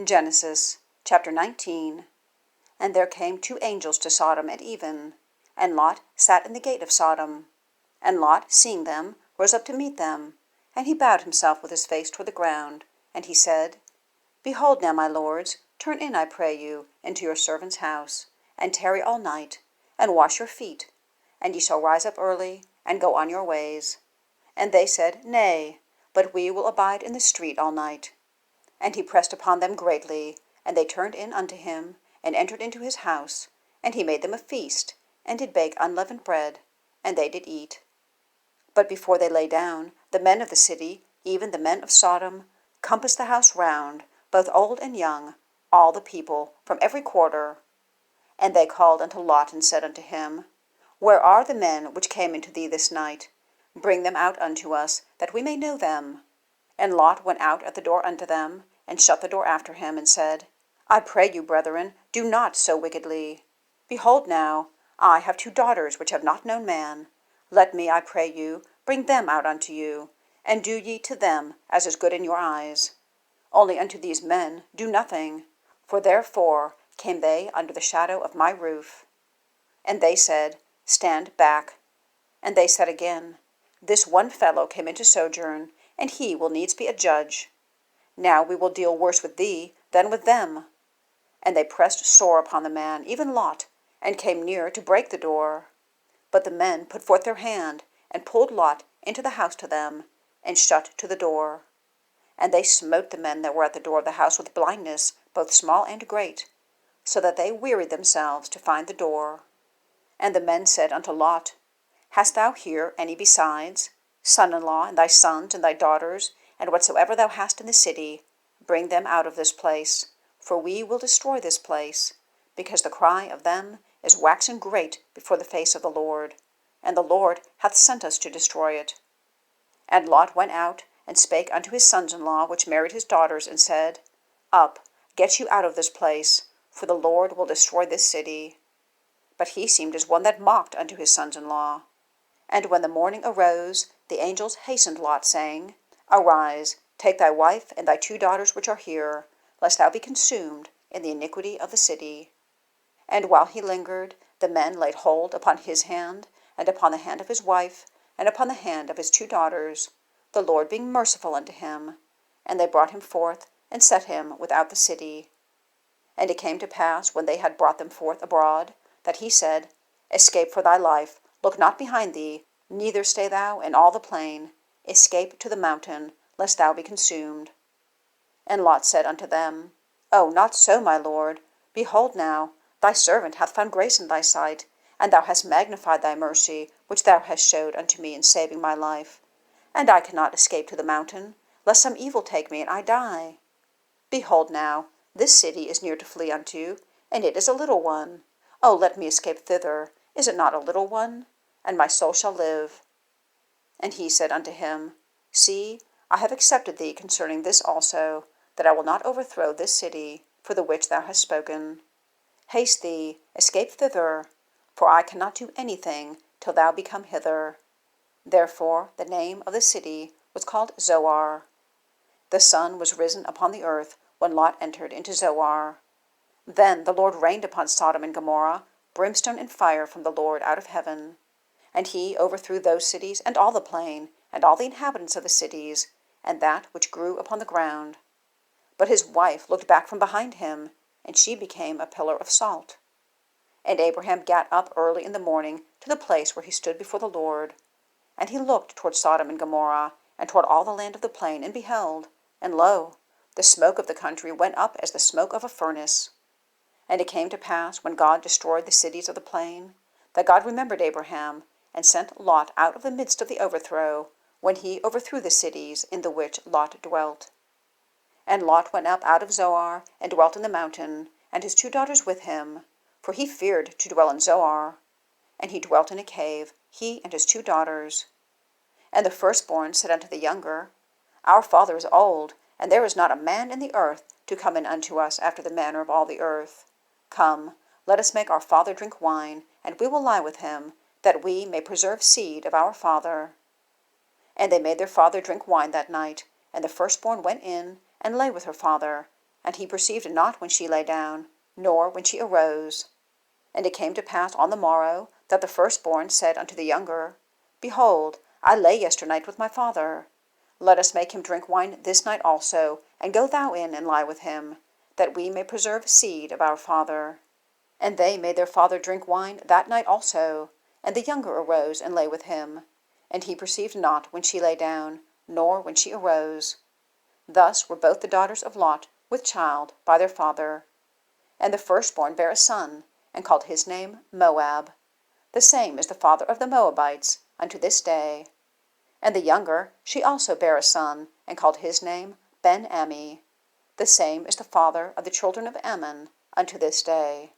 Genesis chapter 19. And there came 2 angels to Sodom at even, and Lot sat in the gate of Sodom. And Lot, seeing them, rose up to meet them, and he bowed himself with his face toward the ground, and he said, Behold now, my lords, turn in, I pray you, into your servant's house, and tarry all night, and wash your feet, and ye shall rise up early, and go on your ways. And they said, Nay, but we will abide in the street all night. And he pressed upon them greatly, and they turned in unto him, and entered into his house, and he made them a feast, and did bake unleavened bread, and they did eat. But before they lay down, the men of the city, even the men of Sodom, compassed the house round, both old and young, all the people, from every quarter. And they called unto Lot, and said unto him, Where are the men which came into thee this night? Bring them out unto us, that we may know them. And Lot went out at the door unto them, and shut the door after him, and said, I pray you, brethren, do not so wickedly. Behold now, I have 2 daughters which have not known man. Let me, I pray you, bring them out unto you, and do ye to them as is good in your eyes. Only unto these men do nothing, for therefore came they under the shadow of my roof. And they said, Stand back. And they said again, This one fellow came into sojourn, and he will needs be a judge. Now we will deal worse with thee than with them. And they pressed sore upon the man, even Lot, and came near to break the door. But the men put forth their hand, and pulled Lot into the house to them, and shut to the door. And they smote the men that were at the door of the house with blindness, both small and great, so that they wearied themselves to find the door. And the men said unto Lot, Hast thou here any besides, son-in-law, and thy sons, and thy daughters, and whatsoever thou hast in the city? Bring them out of this place, for we will destroy this place, because the cry of them is waxen great before the face of the Lord, and the Lord hath sent us to destroy it. And Lot went out, and spake unto his sons-in-law, which married his daughters, and said, Up, get you out of this place, for the Lord will destroy this city. But he seemed as one that mocked unto his sons-in-law. And when the morning arose, the angels hastened Lot, saying, Arise, take thy wife and thy 2 daughters which are here, lest thou be consumed in the iniquity of the city. And while he lingered, the men laid hold upon his hand, and upon the hand of his wife, and upon the hand of his 2 daughters, the Lord being merciful unto him. And they brought him forth, and set him without the city. And it came to pass, when they had brought them forth abroad, that he said, Escape for thy life, look not behind thee, neither stay thou in all the plain. Escape to the mountain, lest thou be consumed. And Lot said unto them, Oh, not so, my lord. Behold now, thy servant hath found grace in thy sight, and thou hast magnified thy mercy, which thou hast showed unto me in saving my life. And I cannot escape to the mountain, lest some evil take me, and I die. Behold now, this city is near to flee unto, and it is a little one. Oh, let me escape thither. Is it not a little one? And my soul shall live. And he said unto him, See, I have accepted thee concerning this also, that I will not overthrow this city, for the which thou hast spoken. Haste thee, escape thither, for I cannot do anything till thou be come hither. Therefore the name of the city was called Zoar. The sun was risen upon the earth when Lot entered into Zoar. Then the Lord rained upon Sodom and Gomorrah brimstone and fire from the Lord out of heaven. And he overthrew those cities, and all the plain, and all the inhabitants of the cities, and that which grew upon the ground. But his wife looked back from behind him, and she became a pillar of salt. And Abraham gat up early in the morning to the place where he stood before the Lord. And he looked toward Sodom and Gomorrah, and toward all the land of the plain, and beheld, and lo, the smoke of the country went up as the smoke of a furnace. And it came to pass, when God destroyed the cities of the plain, that God remembered Abraham, and sent Lot out of the midst of the overthrow, when he overthrew the cities in the which Lot dwelt. And Lot went up out of Zoar, and dwelt in the mountain, and his 2 daughters with him, for he feared to dwell in Zoar. And he dwelt in a cave, he and his 2 daughters. And the firstborn said unto the younger, Our father is old, and there is not a man in the earth to come in unto us after the manner of all the earth. Come, let us make our father drink wine, and we will lie with him, that we may preserve seed of our father. And they made their father drink wine that night, and the firstborn went in, and lay with her father, And he perceived not when she lay down, nor when she arose. And it came to pass on the morrow, that the firstborn said unto the younger, Behold, I lay yesternight with my father. Let us make him drink wine this night also, and go thou in and lie with him, that we may preserve seed of our father. And they made their father drink wine that night also. And the younger arose and lay with him. And he perceived not when she lay down, nor when she arose. Thus were both the daughters of Lot with child by their father. And the firstborn bare a son, and called his name Moab. The same is the father of the Moabites unto this day. And the younger, she also bare a son, and called his name Ben-Ammi. The same is the father of the children of Ammon unto this day.